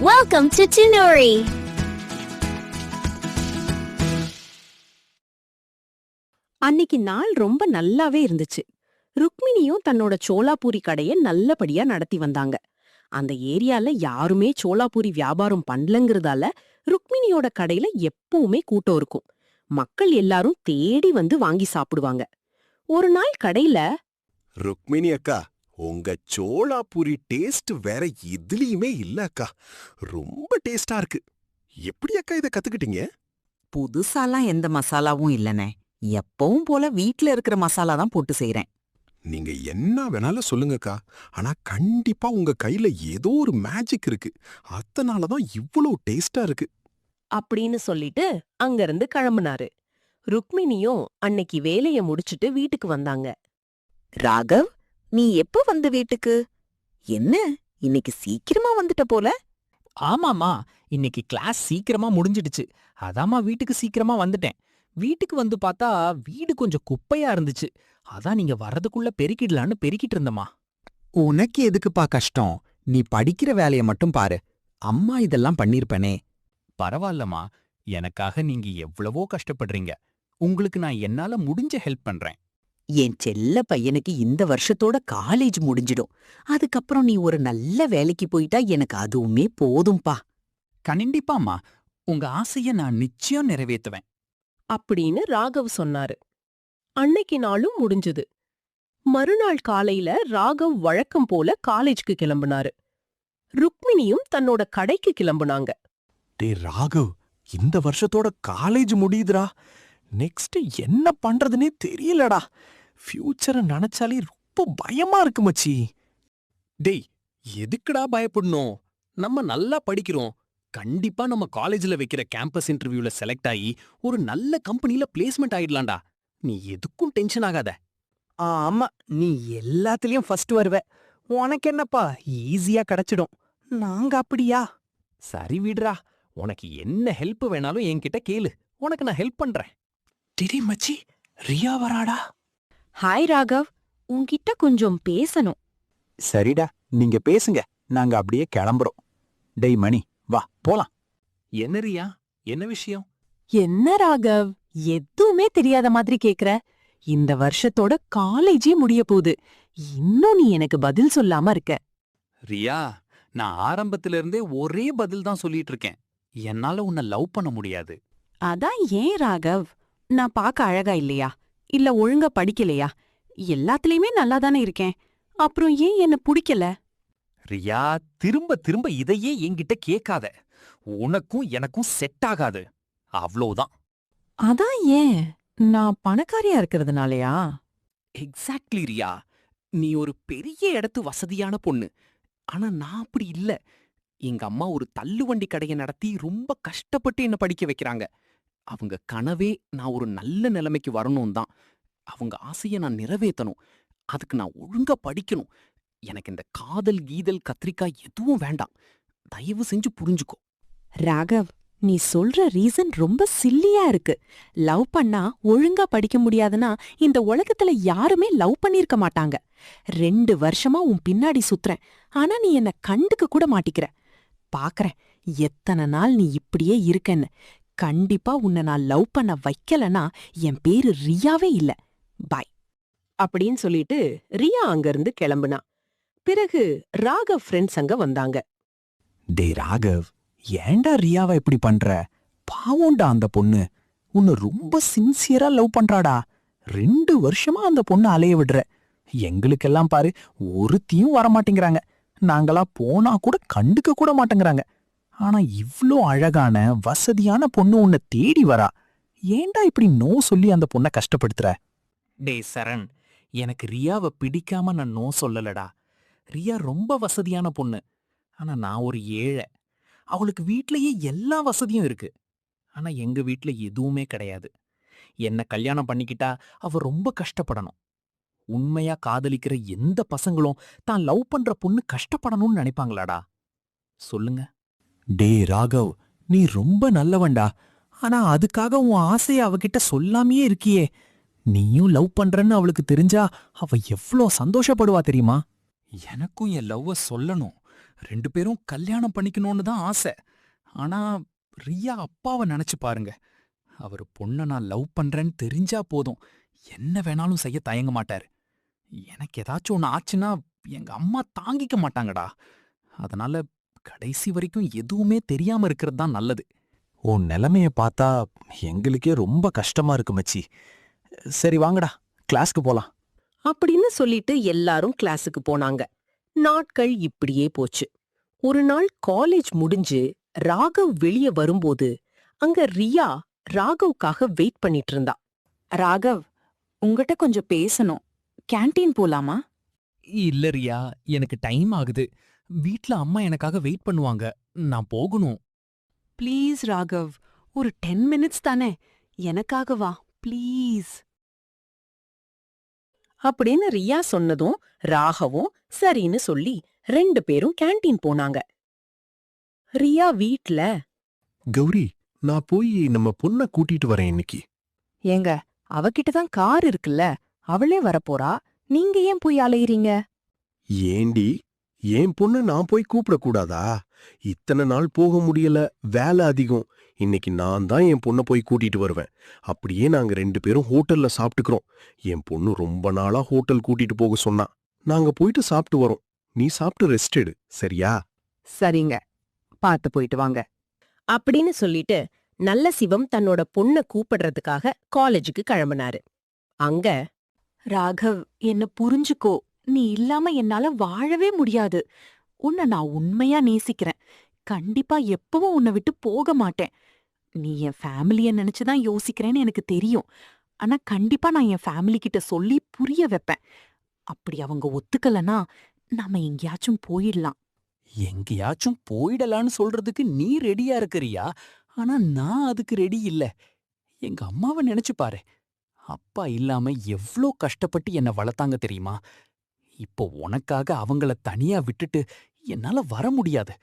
Welcome to Tunuri. அன்னிக்கு நாள் ரொம்ப நல்லாவே இருந்துச்சு. ருக்மிணியும் தன்னோட சோலாபூரி கடைய நல்லபடியா நடத்தி வந்தாங்க. அந்த ஏரியால யாருமே சோலாபூரி வியாபாரம் பண்ணலங்கிறதால ருக்மிணியோட கடையில எப்பவுமே கூட்டம் இருக்கும். மக்கள் எல்லாரும் தேடி வந்து வாங்கி சாப்பிடுவாங்க. ஒரு நாள் கடையில, ருக்மிணி அக்கா, உங்க சோளாபூரி டேஸ்ட் வேற எதுலயுமே இல்ல அக்கா. ரொம்ப டேஸ்டா இருக்கு. எப்படி அக்கா இத கத்துக்கிட்டீங்க? புதுசாலாம் எந்த மசாலாவும் இல்லனே. எப்பவும் போல வீட்ல இருக்கிற மசாலா தான் போட்டு செய்றேன். நீங்க என்ன வேணாலும் சொல்லுங்கக்கா, ஆனா கண்டிப்பா உங்க கையில ஏதோ ஒரு மேஜிக் இருக்கு. அதனாலதான் இவ்வளவு டேஸ்டா இருக்கு. அப்படின்னு சொல்லிட்டு அங்கிருந்து கிளம்புனாரு. ருக்மிணியும் அன்னைக்கு வேலைய முடிச்சிட்டு வீட்டுக்கு வந்தாங்க. ராகவ், நீ எப்ப வந்த வீட்டுக்கு? என்ன இன்னைக்கு சீக்கிரமா வந்துட்ட போல? ஆமாமா, இன்னைக்கு கிளாஸ் சீக்கிரமா முடிஞ்சிடுச்சு. அதாம்மா வீட்டுக்கு சீக்கிரமா வந்துட்டேன். வீட்டுக்கு வந்து பார்த்தா வீடு கொஞ்சம் குப்பையா இருந்துச்சு. அதான் நீங்க வர்றதுக்குள்ள பெருக்கிடலான்னு பெருக்கிட்டு இருந்தம்மா. உனக்கு எதுக்குப்பா கஷ்டம்? நீ படிக்கிற வேலைய மட்டும் பாரு. அம்மா இதெல்லாம் பண்ணிருப்பனே. பரவாயில்லம்மா, எனக்காக நீங்க எவ்வளவோ கஷ்டப்படுறீங்க. உங்களுக்கு நான் என்னால முடிஞ்ச ஹெல்ப் பண்றேன். என் செல்ல பையனுக்கு இந்த வருஷத்தோட காலேஜ் முடிஞ்சிடும். அதுக்கப்புறம் நீ ஒரு நல்ல வேலைக்கு போயிட்டா எனக்கு அதுவுமே போதும்பா. கண்டிப்பாம்மா, உங்க ஆசைய நான் நிச்சயம் நிறைவேத்துவேன். அப்படின்னு ராகவ் சொன்னாரு. அன்னைக்கு நாளும் முடிஞ்சது. மறுநாள் காலையில ராகவ் வழக்கம் போல காலேஜ்க்கு கிளம்புனாரு. ருக்மிணியும் தன்னோட கடைக்கு கிளம்புனாங்க. டே ராகவ், இந்த வருஷத்தோட காலேஜ் முடியுதுடா. நெக்ஸ்ட் என்ன பண்றதுனே தெரியலடா. ஃபியூச்சரை நினைச்சாலே ரொம்ப பயமா இருக்கு மச்சி. டேய், எதுக்குடா பயப்படணும்? நம்ம நல்லா படிக்கிறோம். கண்டிப்பா நம்ம காலேஜ்ல வைக்கிற கேம்பஸ் இன்டர்வியூல செலக்ட் ஆகி ஒரு நல்ல கம்பெனில பிளேஸ்மெண்ட் ஆயிடலாம்டா. நீ எதுக்கும் டென்ஷன் ஆகாத. ஆமா, நீ எல்லாத்துலயும் ஃபர்ஸ்ட் வருவ. உனக்கு என்னப்பா, ஈஸியா கிடைச்சிடும். நாங்க அப்படியா? சரி விடுறா, உனக்கு என்ன ஹெல்ப் வேணாலும் என்கிட்ட கேளு. உனக்கு நான் ஹெல்ப் பண்றேன். டிடி மச்சி, ரியா வராடா. ஹாய் ராகவ், உன்கிட்ட கொஞ்சம் பேசணும். சரிடா, நீங்க பேசுங்க. நாங்க அப்படியே கிளம்புறோம். டேய் மணி, வா போலாம். என்ன ரியா, என்ன விஷயம்? என்ன ராகவ், எதுவுமே தெரியாத மாதிரி கேக்குற? இந்த வருஷத்தோட காலேஜே முடிய போகுது. இன்னும் நீ எனக்கு பதில் சொல்லாம இருக்க. ரியா, நான் ஆரம்பத்துல இருந்தே ஒரே பதில் தான் சொல்லிட்டு இருக்கேன். என்னால உன்னை லவ் பண்ண முடியாது. அதான் ஏன் ராகவ்? நான் பார்க்க அழகா இல்லையா? இல்ல ஒழுங்கா படிக்கலையா? எல்லாத்துலயுமே நல்லாதானே இருக்கேன். அப்புறம் ஏன் என்ன பிடிக்கல? ரியா, திரும்ப திரும்ப இதையே என்கிட்ட கேட்காத. உனக்கும் எனக்கும் செட் ஆகாது. அவ்வளவுதான். அதான் ஏன்? நான் பணக்காரியா இருக்கிறதுனாலயா? எக்ஸாக்ட்லி ரியா, நீ ஒரு பெரிய இடத்து வசதியான பொண்ணு. ஆனா நான் அப்படி இல்ல. எங்க அம்மா ஒரு தள்ளுவண்டி கடையை நடத்தி ரொம்ப கஷ்டப்பட்டு என்ன படிக்க வைக்கிறாங்க. அவங்க கனவே நான் ஒரு நல்ல நிலைமைக்கு வரணும் தான். அவங்க ஆசையை நான் நிறைவேற்றணும். அதுக்கு நான் ஒழுங்கா படிக்கணும். எனக்கு இந்த காதல் கீதல் கத்திரிக்காய் எதுவும் வேண்டாம். தயவு செஞ்சு புரிஞ்சுக்கோ. ராகவ், நீ சொல்ற ரீசன் ரொம்ப சில்லியா இருக்கு. லவ் பண்ணா ஒழுங்கா படிக்க முடியாதுன்னா இந்த உலகத்துல யாருமே லவ் பண்ணிருக்க மாட்டாங்க. 2 வருஷமா உன் பின்னாடி சுத்துறேன். ஆனா நீ என்ன கண்டுக்க கூட மாட்டிக்கிற. பாக்கறேன் எத்தனை நாள் நீ இப்படியே இருக்கன்னு. கண்டிப்பா உன்னை நான் லவ் பண்ண வைக்கலனா என் பேரு ரியாவே இல்ல. பாய் அப்படின்னு சொல்லிட்டு ரியா அங்கிருந்து கிளம்புனா. பிறகு ராகவ் ஃப்ரெண்ட்ஸ் அங்க வந்தாங்க. டே ராகவ், ஏன்டா ரியாவை இப்படி பண்ற? பாவோண்டா அந்த பொண்ணு. உன்னை ரொம்ப சின்சியரா லவ் பண்றாடா. 2 வருஷமா அந்த பொண்ணு அலைய விடுற. எங்களுக்கெல்லாம் பாரு, ஒருத்தியும் வரமாட்டேங்கிறாங்க. நாங்களா போனா கூட கண்டுக்க கூட மாட்டேங்கிறாங்க. ஆனா இவ்ளோ அழகான வசதியான பொண்ணு உன்னை தேடி வரா. ஏன்டா இப்படி நோ சொல்லி அந்த பொண்ணை கஷ்டப்படுத்துற? டே சரண், எனக்கு ரியாவை பிடிக்காம நான் நோ சொல்லலடா. ரியா ரொம்ப வசதியான பொண்ணு. ஆனா நான் ஒரு ஏழை. அவளுக்கு வீட்லயே எல்லா வசதியும் இருக்கு. ஆனா எங்க வீட்ல எதுவுமே கிடையாது. என்ன கல்யாணம் பண்ணிக்கிட்டா அவ ரொம்ப கஷ்டப்படணும். உண்மையா காதலிக்கிற எந்த பசங்களும் தான் லவ் பண்ற பொண்ணு கஷ்டப்படணும்னு நினைப்பாங்களாடா? சொல்லுங்க. டே ராகவ், நீ ரொம்ப நல்லவன்டா. ஆனா அதுக்காக உன் ஆசைய அவகிட்ட சொல்லாமையே இருக்கியே. நீயும் லவ் பண்றன்னு அவளுக்கு தெரிஞ்சா அவ எவ்ளோ சந்தோஷப்படுவா தெரியுமா? எனக்கும் என் லவ்வ சொல்லணும். 2 பேரும் கல்யாணம் பண்ணிக்கணும்னு தான் ஆசை. ஆனா ரியா அப்பாவை நினைச்சு பாருங்க. அவர் பொண்ண நான் லவ் பண்றேன்னு தெரிஞ்சா போதும், என்ன வேணாலும் செய்ய தயங்க மாட்டாரு. எனக்கு ஏதாச்சும் ஒன்று ஆச்சுன்னா எங்க அம்மா தாங்கிக்க மாட்டாங்கடா. அதனால கடைசி வரைக்கும் எதுவுமே தெரியாம இருக்கிறது தான் நல்லது. உன் நிலைமைய பார்த்தா எங்களுக்கே ரொம்ப கஷ்டமா இருக்கு மச்சி. சரி வாங்கடா, கிளாஸ்க்கு போலாம். அப்படின்னு சொல்லிட்டு எல்லாரும் கிளாஸுக்கு போனாங்க. நாட்கள் இப்படியே போச்சு. ஒரு நாள் காலேஜ் முடிஞ்சு ராகவ் வெளிய வரும்போது அங்க ரியா ராகவுக்காக வெயிட் பண்ணிட்டு இருந்தா. ராகவ், உங்ககிட்ட கொஞ்சம் பேசணும். கேண்டீன் போலாமா? இல்ல ரியா, எனக்கு டைம் ஆகுது. வீட்ல அம்மா எனக்காக வெயிட் பண்ணுவாங்க. நான் போகணும். ப்ளீஸ் ராகவ், ஒரு 10 மினிட்ஸ் தானே, எனக்காக வா ப்ளீஸ். அப்படின்னு ரியா சொன்னதும் ராகவும் சரின்னு சொல்லி 2 பேரும் கேண்டீன் போனாங்க. ரியா வீட்ல, கௌரி, நான் போய் நம்ம பொண்ண கூட்டிட்டு வரேன் இன்னைக்கு. ஏங்க, அவகிட்ட தான் கார் இருக்குல்ல, அவளே வரப்போறா. நீங்க ஏன் போய் அலையறீங்க? ஏண்டி, என் பொண்ணு நான் போய் கூப்பிடக்கூடாதா? இத்தனை நாள் போக முடியல, வேலை அதிகம். இன்னைக்கு நான் தான் என் பொண்ணை போய் கூட்டிட்டு வருவேன். அப்படியே நாங்க 2 பேரும் ஹோட்டல்ல சாப்பிட்டுக்கிறோம். என் பொண்ணு ரொம்ப நாளா ஹோட்டல் கூட்டிட்டு போக சொன்னா. நாங்க போயிட்டு சாப்பிட்டு வரோம். நீ சாப்பிட்டு ரெஸ்ட் எடு, சரியா? சரிங்க, பார்த்து போயிட்டு வாங்க. அப்படின்னு சொல்லிட்டு நல்ல சிவம் தன்னோட பொண்ண கூப்பிடுறதுக்காக காலேஜுக்கு கிளம்பினாரு. அங்க ராகவ், என்ன புரிஞ்சுக்கோ. நீ இல்லாம என்னால வாழவே முடியாது. உன்னை நான் உண்மையா நேசிக்கிறேன். கண்டிப்பா எப்பவும் உன்னை விட்டு போக மாட்டேன். நீ என் ஃபேமிலிய நினைச்சுதான் யோசிக்கிறேன்னு எனக்கு தெரியும். ஆனா கண்டிப்பா நான் என் ஃபேமிலி கிட்ட சொல்லி புரிய வைப்பேன். அப்படி அவங்க ஒத்துக்கலனா நாம எங்கேயாச்சும் போயிடலாம். எங்கேயாச்சும் போயிடலான்னு சொல்றதுக்கு நீ ரெடியா இருக்கிறியா? ஆனா நான் அதுக்கு ரெடி இல்ல. எங்க அம்மாவை நினைச்சு பாரு. அப்பா இல்லாம எவ்ளோ கஷ்டப்பட்டு என்ன வளர்த்தாங்க தெரியுமா? இப்போ உனக்காக அவங்கள தனியா விட்டுட்டு என்னால வர முடியாது.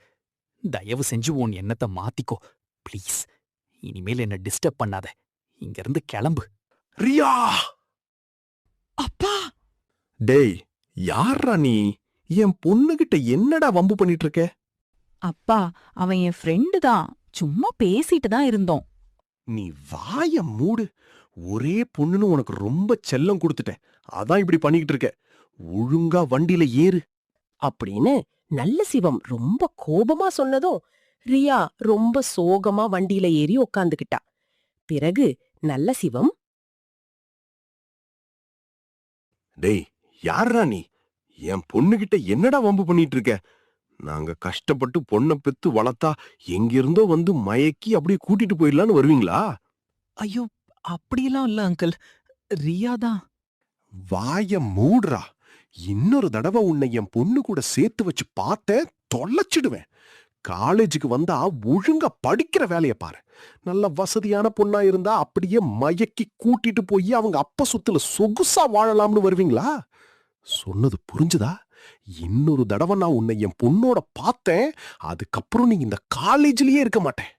தயவு செஞ்சு உன் எண்ணத்தை மாத்திக்கோ ப்ளீஸ். இனிமேல் என்ன டிஸ்டர்ப் பண்ணாத. இங்கிருந்து கிளம்பு. ரியா! அப்பா! டேய், யார்ரா நீ? என் பொண்ணுகிட்ட என்னடா வம்பு பண்ணிட்டு இருக்க? அப்பா, அவன் என் ஃப்ரெண்டு தான். சும்மா பேசிட்டு தான் இருந்தோம். நீ வாய மூடு. ஒரே பொண்ணுன்னு உனக்கு ரொம்ப செல்லம் கொடுத்துட்டேன். அதான் இப்படி பண்ணிக்கிட்டு இருக்க. ஒழுங்கா வண்டியில ஏறு. அப்படின்னு நல்ல சிவம் ரொம்ப கோபமா சொன்னதும் ரியா ரொம்ப சோகமா வண்டியில ஏறி உக்காந்துக்கிட்டா. பிறகு நல்ல சிவம், டேய், யார்ரா நீ? என் பொண்ணுகிட்ட என்னடா வம்பு பண்ணிட்டு இருக்க? நாங்க கஷ்டப்பட்டு பொண்ணை பெத்து வளர்த்தா எங்கிருந்தோ வந்து மயக்கி அப்படியே கூட்டிட்டு போயிடலான்னு வருவீங்களா? ஐயோ, அப்படியெல்லாம் இல்ல அங்கிள். ரியா தான். வாய மூடுறா. இன்னொரு தடவை உன்னை என் பொண்ணு கூட சேர்த்து வச்சு பார்த்தேன், தொலைச்சிடுவேன். காலேஜுக்கு வந்தா ஒழுங்கா படிக்கிற வேலைய பாரு. நல்ல வசதியான பொண்ணா இருந்தா அப்படியே மயக்கி கூட்டிட்டு போய் அவங்க அப்பா சொத்துல சொகுசா வாழலாம்னு வருவீங்களா? சொன்னது புரிஞ்சுதா? இன்னொரு தடவை நான் உன்னை என் பொண்ணோட பார்த்தேன், அதுக்கப்புறம் நீ இந்த காலேஜ்லயே இருக்க மாட்டேன்.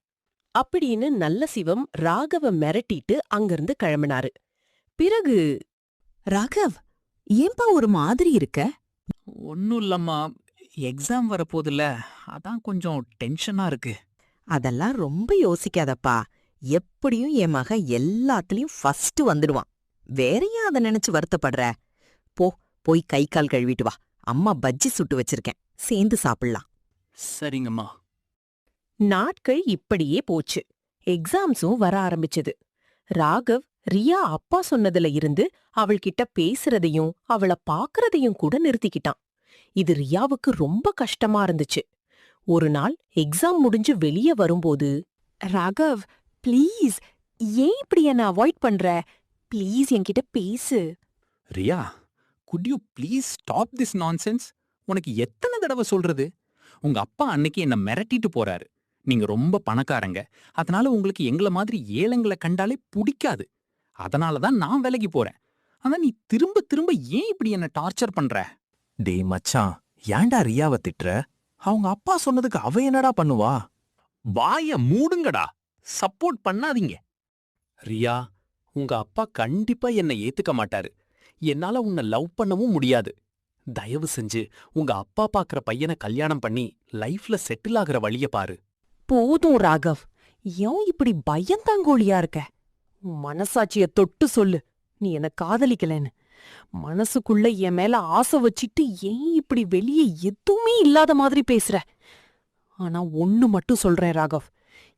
அப்படின்னு நல்ல சிவம் ராகவ மிரட்டிட்டு அங்கிருந்து கிளம்பினாரு. பிறகு, ராகவ், ஏன்பா ஒரு மாதிரி இருக்க? ஒன்னும் இல்லம்மா, எக்ஸாம் வரப்போதுல, அதான் கொஞ்சம் டென்ஷனா இருக்கு. அதெல்லாம் ரொம்ப யோசிக்காதப்பா. எப்படியும் என் மகன் எல்லாத்துலயும் ஃபர்ஸ்ட் வந்துடுவான். வேற ஏன் அதை நினைச்சு வருத்தப்படுற? போய் கை கால் கழுவிட்டு வா. அம்மா பஜ்ஜி சுட்டு வச்சிருக்கேன், சேர்ந்து சாப்பிடலாம். சரிங்கம்மா. நாட்கள் இப்படியே போச்சு. எக்ஸாம்ஸும் வர ஆரம்பிச்சது. ராகவ் ரியா அப்பா சொன்னதுல இருந்து அவள்கிட்ட பேசுறதையும் அவள பாக்குறதையும் கூட நிறுத்திக்கிட்டான். இது ரியாவுக்கு ரொம்ப கஷ்டமா இருந்துச்சு. ஒரு நாள் எக்ஸாம் முடிஞ்சு வெளிய வரும்போது, ராகவ், ப்ளீஸ், ஏன் இப்படி என்ன அவாய்ட் பண்ற? ப்ளீஸ் என்கிட்ட பேசு. Riya, could you please stop this nonsense? உனக்கு எத்தனை தடவை சொல்றது? உங்க அப்பா அன்னைக்கு என்ன மிரட்டிட்டு போறாரு. நீங்க ரொம்ப பணக்காரங்க, அதனால உங்களுக்கு எங்கள மாதிரி ஏழைங்களை கண்டாலே பிடிக்காது. அதனால தான் நான் விலகி போறேன். ஆனா நீ திரும்ப திரும்ப ஏன் இப்படி என்ன டார்ச்சர் பண்ற? டேய் மச்சான், ஏன்டா ரியாவை திட்டுற? அவங்க அப்பா சொன்னதுக்கு அவ என்னடா பண்ணுவா? வாய மூடுங்கடா. சப்போர்ட் பண்ணாதீங்க. ரியா, உங்க அப்பா கண்டிப்பா என்னை ஏத்துக்க மாட்டாரு. என்னால உன்னை லவ் பண்ணவும் முடியாது. தயவு செஞ்சு உங்க அப்பா பாக்குற பையனை கல்யாணம் பண்ணி லைஃப்ல செட்டில் ஆகுற வழிய பாரு. போதும் ராகவ், ஏன் இப்படி பயந்தாங்கோழியா இருக்க? உன் மனசாட்சிய தொட்டு சொல்லு, நீ என்ன காதலிக்கலன்னு. மனசுக்குள்ள என் மேல ஆசை வச்சிட்டு ஏன் இப்படி வெளியே எதுவுமே இல்லாத மாதிரி பேசுற? ஆனா ஒண்ணு மட்டும் சொல்றேன் ராகவ்,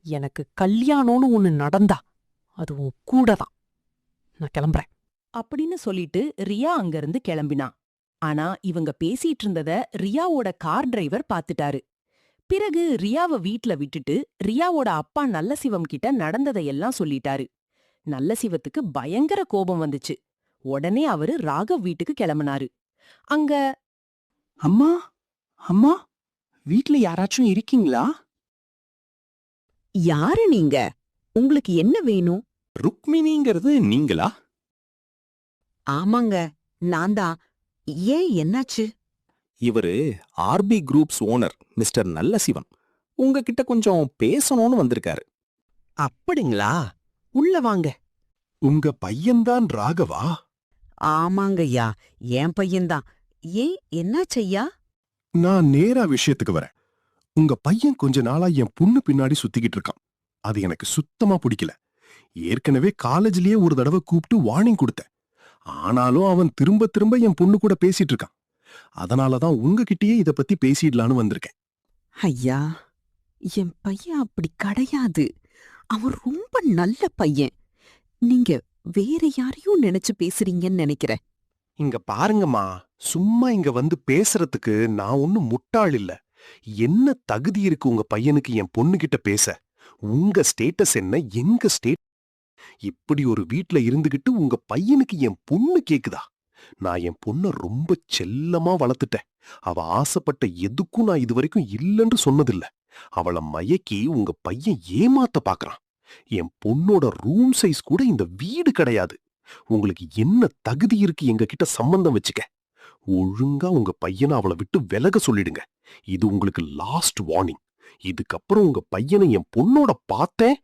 எனக்கு கல்யாணம்னு ஒண்ணு நடந்தா அது உன் கூடதான். நான் கிளம்புறேன் அப்படின்னு சொல்லிட்டு ரியா அங்கிருந்து கிளம்பினா. ஆனா இவங்க பேசிட்டு இருந்தத ரியாவோட கார் டிரைவர் பாத்துட்டாரு. பிறகு ரியாவை வீட்ல விட்டுட்டு ரியாவோட அப்பா நல்லசிவம் கிட்ட நடந்ததையெல்லாம் சொல்லிட்டாரு. நல்லசிவத்துக்கு பயங்கர கோபம் வந்துச்சு. உடனே அவரு ராகவ் வீட்டுக்கு கிளம்பினாரு. அங்க அம்மா அம்மா, வீட்ல யாராச்சும் இருக்கீங்களா? யாரு நீங்க? உங்களுக்கு என்ன வேணும்? ருக்மிணிங்கிறது நீங்களா? ஆமாங்க, நான் தான். ஏன், என்னாச்சு? இவரு RP groups owner mister Nallasivam உங்ககிட்ட கொஞ்சம் பேசணும்னு வந்திருக்காரு. அப்படிங்களா? உள்ள வாங்க. உங்க பையன்தான் ராகவா? ஆமாங்கய்யா, என் பையன்தான். ஏன், என்னாச்சய்யா? நான் நேரா விஷயத்துக்கு வரேன். உங்க பையன் கொஞ்ச நாளா என் பொண்ணு பின்னாடி சுத்திக்கிட்டு இருக்கான். அது எனக்கு சுத்தமா பிடிக்கல. ஏற்கனவே காலேஜ்லயே ஒரு தடவை கூப்பிட்டு வார்னிங் கொடுத்தேன். ஆனாலும் அவன் திரும்ப திரும்ப என் பொண்ணு கூட பேசிட்டு இருக்கான். அதனாலதான் உங்ககிட்டயே இத பத்தி பேசிடலான்னு வந்திருக்கேன். ஐயா, என் பையன் அப்படி கிடையாது. அவன் ரொம்ப நல்ல பையன். நீங்க வேற யாரையும் நினைச்சு பேசுறீங்கன்னு நினைக்கிறேன். இங்க பாருங்கம்மா, சும்மா இங்க வந்து பேசுறதுக்கு நான் ஒன்னும் முட்டாள் இல்ல. என்ன தகுதி இருக்கு உங்க பையனுக்கு என் பொண்ணுகிட்ட பேச? உங்க ஸ்டேட்டஸ் என்ன, எங்க ஸ்டேட்? இப்படி ஒரு வீட்ல இருந்துகிட்டு உங்க பையனுக்கு என் பொண்ணு கேக்குதா? நான் என் பொண்ண ரொம்ப செல்லமா வளர்த்துட்டேன். அவ ஆசைப்பட்ட எதுக்கும் நான் இதுவரைக்கும் இல்லைன்னு சொன்னதில்ல. அவளை மயக்கி உங்க பையன் ஏமாத்த பாக்குறான். என் பொண்ணோட ரூம் சைஸ் கூட இந்த வீடு கிடையாது. உங்களுக்கு என்ன தகுதி இருக்கு எங்க கிட்ட சம்பந்தம் வச்சுக்க? ஒழுங்கா உங்க பையனை அவளை விட்டு விலக சொல்லிடுங்க. இது உங்களுக்கு லாஸ்ட் வார்னிங். இதுக்கப்புறம் உங்க பையனை என் பொண்ணோட பார்த்தேன்,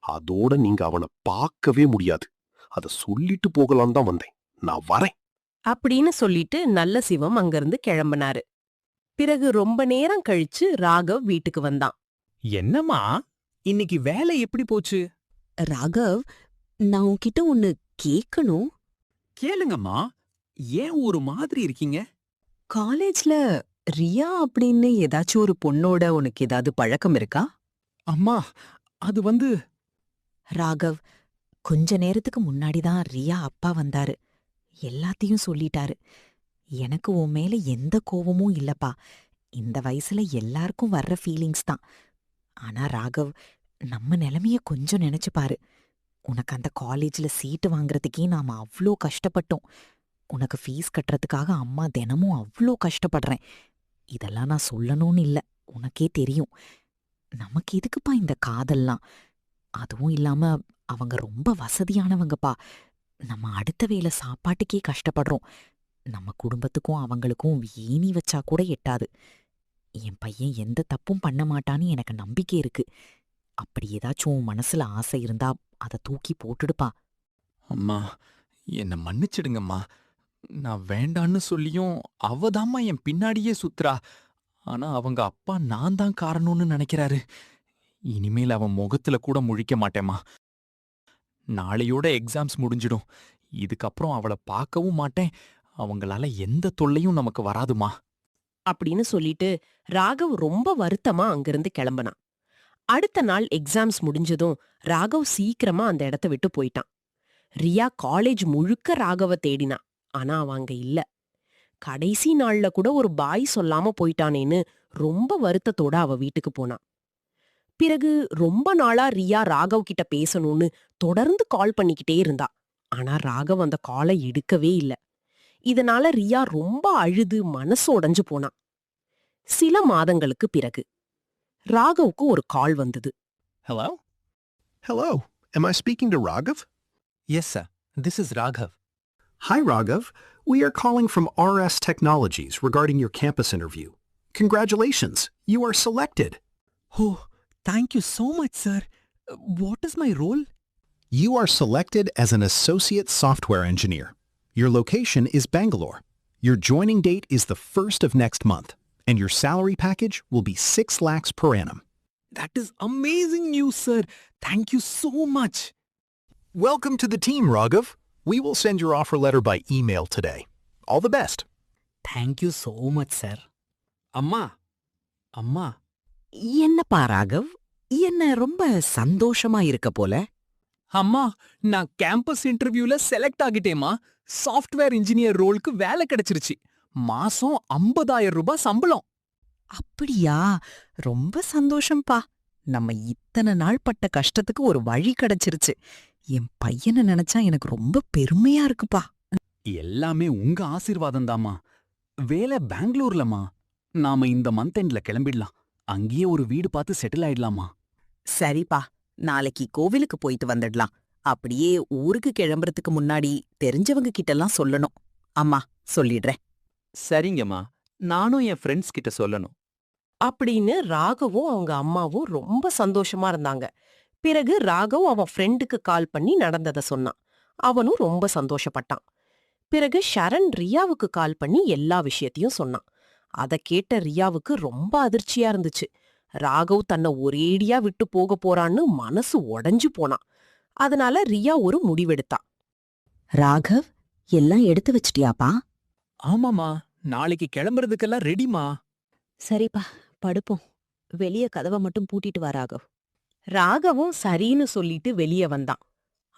அதோட நீங்க அவனை பார்க்கவே முடியாது. அத சொல்லிட்டு போகலாம் தான் வந்தேன். நான் வரேன் அப்படின்னு சொல்லிட்டு நல்லசிவம் அங்கிருந்து கிளம்பினாரு. பிறகு ரொம்ப நேரம் கழிச்சு ராகவ் வீட்டுக்கு வந்தான். என்னம்மா, இன்னைக்கு வேலை எப்படி போச்சு? ராகவ், நான் உன்கிட்ட ஒன்னு கேட்கணும். கேளுங்கம்மா. ஏன் ஒரு மாதிரி இருக்கீங்க? காலேஜ்ல ரியா அப்படின்னு ஏதாச்சும் ஒரு பொண்ணோட உனக்கு ஏதாவது பழக்கம் இருக்கா? அம்மா, அது வந்து ராகவ், கொஞ்ச நேரத்துக்கு முன்னாடிதான் ரியா அப்பா வந்தாரு. எல்லாத்தையும் சொல்லிட்டாரு. எனக்கு உன் மேல எந்த கோவமும் இல்லப்பா. இந்த வயசுல எல்லாருக்கும் வர்ற ஃபீலிங்ஸ் தான். ஆனா ராகவ், நம்ம நிலைமைய கொஞ்சம் நினைச்சு பாரு. உனக்கு அந்த காலேஜ்ல சீட்டு வாங்குறதுக்கே நாம அவ்ளோ கஷ்டப்பட்டோம். உனக்கு ஃபீஸ் கட்டுறதுக்காக அம்மா தினமும் அவ்ளோ கஷ்டப்படுறேன். இதெல்லாம் நான் சொல்லணும்னு இல்ல, உனக்கே தெரியும். நமக்கு எதுக்குப்பா இந்த காதல்லாம்? அதுவும் இல்லாம அவங்க ரொம்ப வசதியானவங்கப்பா. நம்ம அடுத்த வேளை சாப்பாட்டுக்கே கஷ்டப்படுறோம். நம்ம குடும்பத்துக்கும் அவங்களுக்கும் ஏணி வச்சா கூட எட்டாது. என் பையன் எந்த தப்பும் பண்ண மாட்டான்னு எனக்கு நம்பிக்கை இருக்கு. அப்படி ஏதாச்சும் உன் மனசுல ஆசை இருந்தா அதை தூக்கி போட்டுடுப்பா. அம்மா, என்ன மன்னிச்சிடுங்கம்மா. நான் வேண்டான்னு சொல்லியும் அவதாம்மா என் பின்னாடியே சுத்துறா. ஆனா அவங்க அப்பா நான் தான் காரணம்னு நினைக்கிறாரு. இனிமேல் அவன் முகத்துல கூட முழிக்க மாட்டேம்மா. நாளையோட எக்ஸாம்ஸ் முடிஞ்சிடும். இதுக்கப்புறம் அவளை பார்க்கவும் மாட்டேன். அவங்களால எந்த தொல்லையும் நமக்கு வராதுமா. அப்படின்னு சொல்லிட்டு ராகவ் ரொம்ப வருத்தமா அங்கிருந்து கிளம்பினான். அடுத்த நாள் எக்ஸாம்ஸ் முடிஞ்சதும் ராகவ் சீக்கிரமா அந்த இடத்த விட்டு போயிட்டான். ரியா காலேஜ் முழுக்க ராகவ தேடினா. ஆனா அவன் அங்க இல்ல. கடைசி நாள்ல கூட ஒரு பாய் சொல்லாம போயிட்டானேன்னு ரொம்ப வருத்தத்தோட அவ வீட்டுக்கு போனான். பிறகு ரொம்ப நாளா ரியா ராகவ் கிட்ட பேசணும்னு தொடர்ந்து கால் பண்ணிக்கிட்டே இருந்தா. ஆனா ராகவ் அந்த காலை எடுக்கவே இல்ல. இதனால ரியா ரொம்ப அழுது மனசு உடைஞ்சு போனான். சில மாதங்களுக்கு பிறகு ராகவுக்கு ஒரு கால் வந்தது. Hello? Hello, am I speaking to Raghav? Yes, sir. This is Raghav. Hi, Raghav. We are calling from RS Technologies regarding your campus interview. Congratulations, you are selected. Oh, thank you so much, sir. What is my role? You are selected as an associate software engineer. Your location is Bangalore. Your joining date is the 1st of next month, and your salary package will be 6 lakhs per annum. That is amazing news, sir. Thank you so much. Welcome to the team, Raghav. We will send your offer letter by email today. All the best. Thank you so much sir. அம்மா அம்மா என்னப்பா ராகவ், என்ன ரொம்ப சந்தோஷமா இருக்க போல. அம்மா, நான் கேம்பஸ் இன்டர்வியூல செலக்ட் ஆகிட்டேமா. சாஃப்ட்வேர் இன்ஜினியர் ரோலுக்கு வேலை கிடைச்சிருச்சு. மாசம் 50,000 ரூபாய் சம்பளம். அப்படியா? ரொம்ப சந்தோஷம்பா. நம்ம இத்தனை நாள் பட்ட கஷ்டத்துக்கு ஒரு வழி கிடைச்சிருச்சு. என் பையனை நினைச்சா எனக்கு ரொம்ப பெருமையா இருக்குப்பா. எல்லாமே உங்க ஆசீர்வாதம் தாமா. வேலை பெங்களூர்லமா. நாம இந்த மந்த் எண்ட்ல கிளம்பிடலாம். அங்கேயே ஒரு வீடு பார்த்து செட்டில் ஆயிடலாமா. சரிப்பா, நாளைக்கு கோவிலுக்கு போயிட்டு வந்துடலாம். அப்படியே ஊருக்கு கிளம்புறதுக்கு முன்னாடி தெரிஞ்சவங்க கிட்டலாம் சொல்லணும். அம்மா, சொல்லிடுறேன். சரிங்கம்மா, நானும் என் ஃப்ரெண்ட்ஸ் கிட்ட சொல்லணும். அப்படின்னு ராகவும் அவங்க அம்மாவும் ரொம்ப சந்தோஷமா இருந்தாங்க. பிறகு ராகவ் அவன் ஃப்ரெண்டுக்கு கால் பண்ணி நடந்தத சொன்னான். அவனும் ரொம்ப சந்தோஷப்பட்டான். பிறகு ஷரண் ரியாவுக்கு கால் பண்ணி எல்லா விஷயத்தையும் சொன்னான். அத கேட்ட ரியாவுக்கு ரொம்ப அதிர்ச்சியா இருந்துச்சு. ராகவ் தன்னை ஒரேடியா விட்டு போக போறான்னு மனசு உடைஞ்சு போனான். அதனால ரியா ஒரு முடிவெடுத்தான். ராகவ், எல்லாம் எடுத்து வச்சிட்டியாப்பா? ஆமாமா, நாளைக்கு கிளம்புறதுக்கெல்லாம் ரெடிமா. சரிப்பா, படுப்போம். வெளிய கதவை மட்டும் பூட்டிட்டு வா ராகவ். ராகவும் சரின்னு சொல்லிட்டு வெளியே வந்தான்.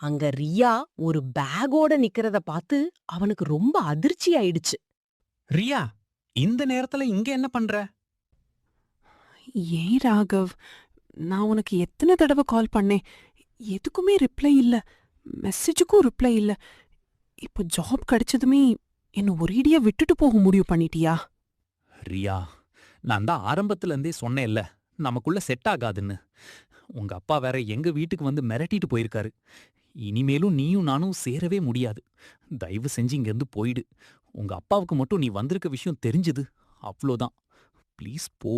அங்க ரியா ஒரு பேக்கோட நிக்கிறத பார்த்து அவனுக்கு ரொம்ப அதிர்ச்சி ஆயிடுச்சு. ரியா, இந்த நேரத்துல இங்க என்ன பண்ற? ஏன் ராகவ், நான் உனக்கு எத்தனை தடவை கால் பண்ணேன், எதுக்குமே ரிப்ளை இல்ல, மெசேஜுக்கும் ரிப்ளை இல்ல. இப்போ ஜாப் கிடைச்சதுமே என்ன ஒரேடியா விட்டுட்டு போக முடிவு பண்ணிட்டியா? ரியா, நான் தான் ஆரம்பத்துல இருந்தே சொன்னேன்ல, நமக்குள்ள செட் ஆகாதுன்னு. உங்க அப்பா வேற எங்க வீட்டுக்கு வந்து மிரட்டிட்டு போயிருக்காரு. இனிமேலும் நீயும் நானும் சேரவே முடியாது. தயவு செஞ்சு இங்கிருந்து போயிடு. உங்க அப்பாவுக்கு மட்டும் நீ வந்திருக்க விஷயம் தெரிஞ்சது, அவ்வளோதான். ப்ளீஸ் போ.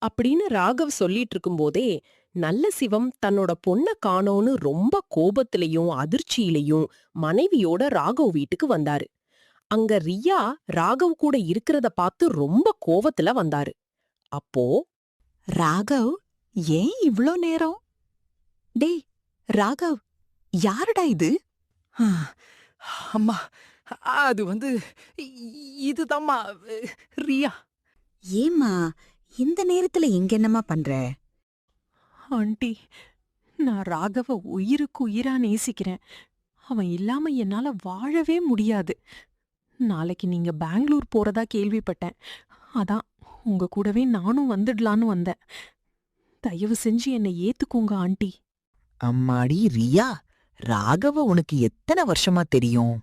அப்படின்னு ராகவ் சொல்லிட்டு இருக்கும்போதே நல்ல சிவம் தன்னோட பொண்ண காணோன்னு ரொம்ப கோபத்திலையும் அதிர்ச்சியிலையும் மனைவியோட ராகவ் வீட்டுக்கு வந்தாரு. அங்க ரியா ராகவ் கூட இருக்கிறத பார்த்து ரொம்ப கோவத்துல வந்தாரு. அப்போ ராகவ், ஏன் இவ்ளோ நேரம்? டேய் ராகவ், யாருடா இது? அம்மா, அது வந்து இதுதாம்மா ரியா. ஏம்மா இந்த நேரத்துல இங்க என்னம்மா பண்ற? ஆண்டி, நான் ராகவ உயிருக்கு உயிரா நேசிக்கிறேன். அவன் இல்லாம என்னால வாழவே முடியாது. நாளைக்கு நீங்க பெங்களூர் போறதா கேள்விப்பட்டேன். அதான் உங்க கூடவே நானும் வந்துடலான்னு வந்தேன். தயவு செஞ்சு என்னை ஏத்துக்கோங்க ஆண்டி. அம்மாடி ரியா, ராகவ உனக்கு எத்தனை வருஷமா தெரியும்?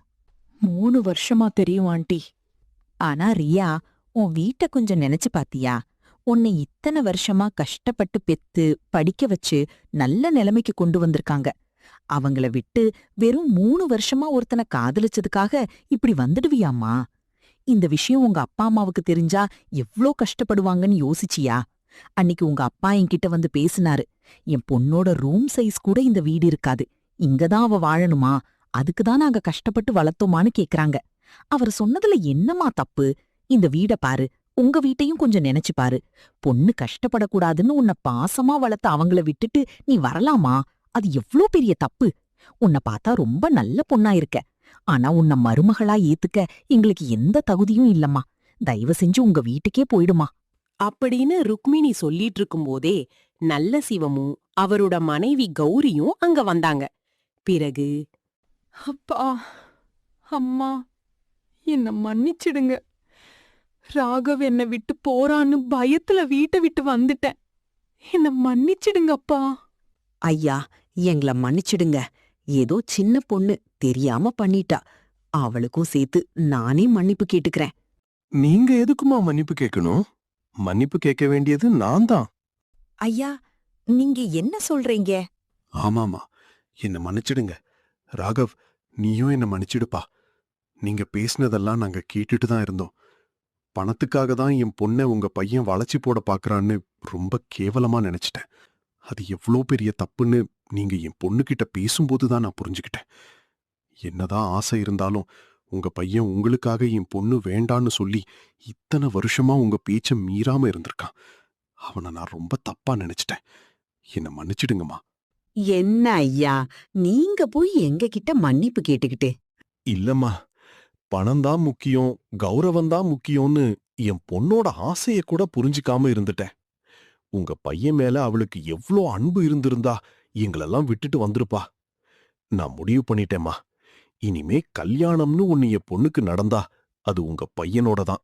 3 வருஷமா தெரியும் ஆண்டி. ஆனா ரியா, உன் வீட்டை கொஞ்சம் நினைச்சு பாத்தியா? உன்னை இத்தனை வருஷமா கஷ்டப்பட்டு பெத்து படிக்க வச்சு நல்ல நிலைமைக்கு கொண்டு வந்திருக்காங்க. அவங்கள விட்டு வெறும் 3 வருஷமா ஒருத்தனை காதலிச்சதுக்காக இப்படி வந்துடுவியாம்மா? இந்த விஷயம் உங்க அப்பா அம்மாவுக்கு தெரிஞ்சா எவ்ளோ கஷ்டப்படுவாங்கன்னு யோசிச்சியா? அன்னிக்கு உங்க அப்பா என்கிட்ட வந்து பேசினாரு. என் பொண்ணோட ரூம் சைஸ் கூட இந்த வீடு இருக்காது, இங்கதான் அவ வாழணுமா, அதுக்குதான் நாங்க கஷ்டப்பட்டு வளர்த்தோமான்னு கேக்குறாங்க. அவர் சொன்னதுல என்னமா தப்பு? இந்த வீட பாரு, உங்க வீட்டையும் கொஞ்சம் நினைச்சு பாரு. பொண்ணு கஷ்டப்படக்கூடாதுன்னு உன்னை பாசமா வளர்த்த அவங்கள விட்டுட்டு நீ வரலாமா? அது எவ்ளோ பெரிய தப்பு. உன்னை பார்த்தா ரொம்ப நல்ல பொண்ணா இருக்க. ஆனா உன்னை மருமகளா ஏத்துக்க எங்களுக்கு எந்த தகுதியும் இல்லம்மா. தயவு செஞ்சு உங்க வீட்டுக்கே போயிடுமா. அப்படின்னு ருக்மிணி சொல்லிட்டு இருக்கும்போதே நல்ல சிவமும் அவரோட மனைவி கௌரியும் அங்க வந்தாங்க. பிறகு, அப்பா, அம்மா, என்ன மன்னிச்சிடுங்க. ராகவ் என்னை விட்டு போறான்னு பயத்துல வீட்டை விட்டு வந்துட்டேன். என்ன மன்னிச்சிடுங்கப்பா. ஐயா, எங்கள மன்னிச்சிடுங்க. ஏதோ சின்ன பொண்ணு தெரியாம பண்ணிட்டா. அவளுக்கும் சேர்த்து நானே மன்னிப்பு கேட்டுக்கிறேன். நீங்க எதுக்குமா மன்னிப்பு கேட்கணும்? மன்னிப்பு கேட்க வேண்டியது நான் தான். ஐயா, நீங்க என்ன சொல்றீங்க? ஆமாமா, என்ன மன்னிச்சிடுங்க. ராகவ், நீயும் என்ன மன்னிச்சிடுப்பா. நீங்க பேசினதெல்லாம் நாங்க கேட்டுட்டு தான் இருந்தோம். பணத்துக்காக தான் என் பொண்ணை உங்க பையன் வளைச்சி போட பாக்குறான்னு ரொம்ப கேவலமா நினைச்சிட்டேன். அது எவ்வளோ பெரிய தப்புன்னு நீங்க என் பொண்ணுகிட்ட பேசும்போது தான் நான் புரிஞ்சுக்கிட்டேன். என்னதான் ஆசை இருந்தாலும் உங்க பையன் உங்களுக்காக என் பொண்ணு வேண்டான்னு சொல்லி இத்தனை வருஷமா உங்க பேச்ச மீறாம இருந்திருக்கான். அவனை நான் ரொம்ப தப்பா நினைச்சிட்டேன். என்ன மன்னிச்சிடுங்கம்மா. என்ன ஐயா, நீங்க போய் எங்க கிட்ட மன்னிப்பு கேட்டுக்கிட்டு? இல்லம்மா, பணம்தான் முக்கியம், கௌரவம்தான் முக்கியம்னு என் பொண்ணோட ஆசைய கூட புரிஞ்சுக்காம இருந்துட்டேன். உங்க பையன் மேல அவளுக்கு எவ்ளோ அன்பு இருந்திருந்தா எங்களெல்லாம் விட்டுட்டு வந்திருப்பா. நான் முடிவு பண்ணிட்டேம்மா. இனிமே கல்யாணம்னு ஒன்னு என் பொண்ணுக்கு நடந்தா அது உங்க பையனோட தான்.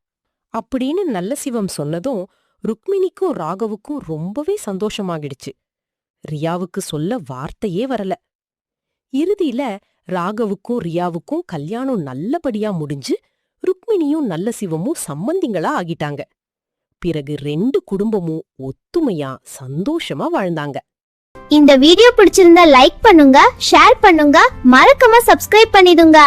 அப்படின்னு நல்ல சிவம் சொன்னதும் ருக்மிணிக்கும் ராகவுக்கும் ரொம்பவே சந்தோஷமாகிடுச்சு. ரியாவுக்கு சொல்ல வார்த்தையே வரல. இறுதியில ராகவுக்கும் ரியாவுக்கும் கல்யாணம் நல்லபடியா முடிஞ்சு ருக்மிணியும் நல்ல சிவமும் சம்மந்திங்களா ஆகிட்டாங்க. பிறகு 2 குடும்பமும் ஒத்துமையா சந்தோஷமா வாழ்ந்தாங்க. இந்த வீடியோ பிடிச்சிருந்தா லைக் பண்ணுங்க, ஷேர் பண்ணுங்க, மறக்காம சப்ஸ்கிரைப் பண்ணிடுங்க.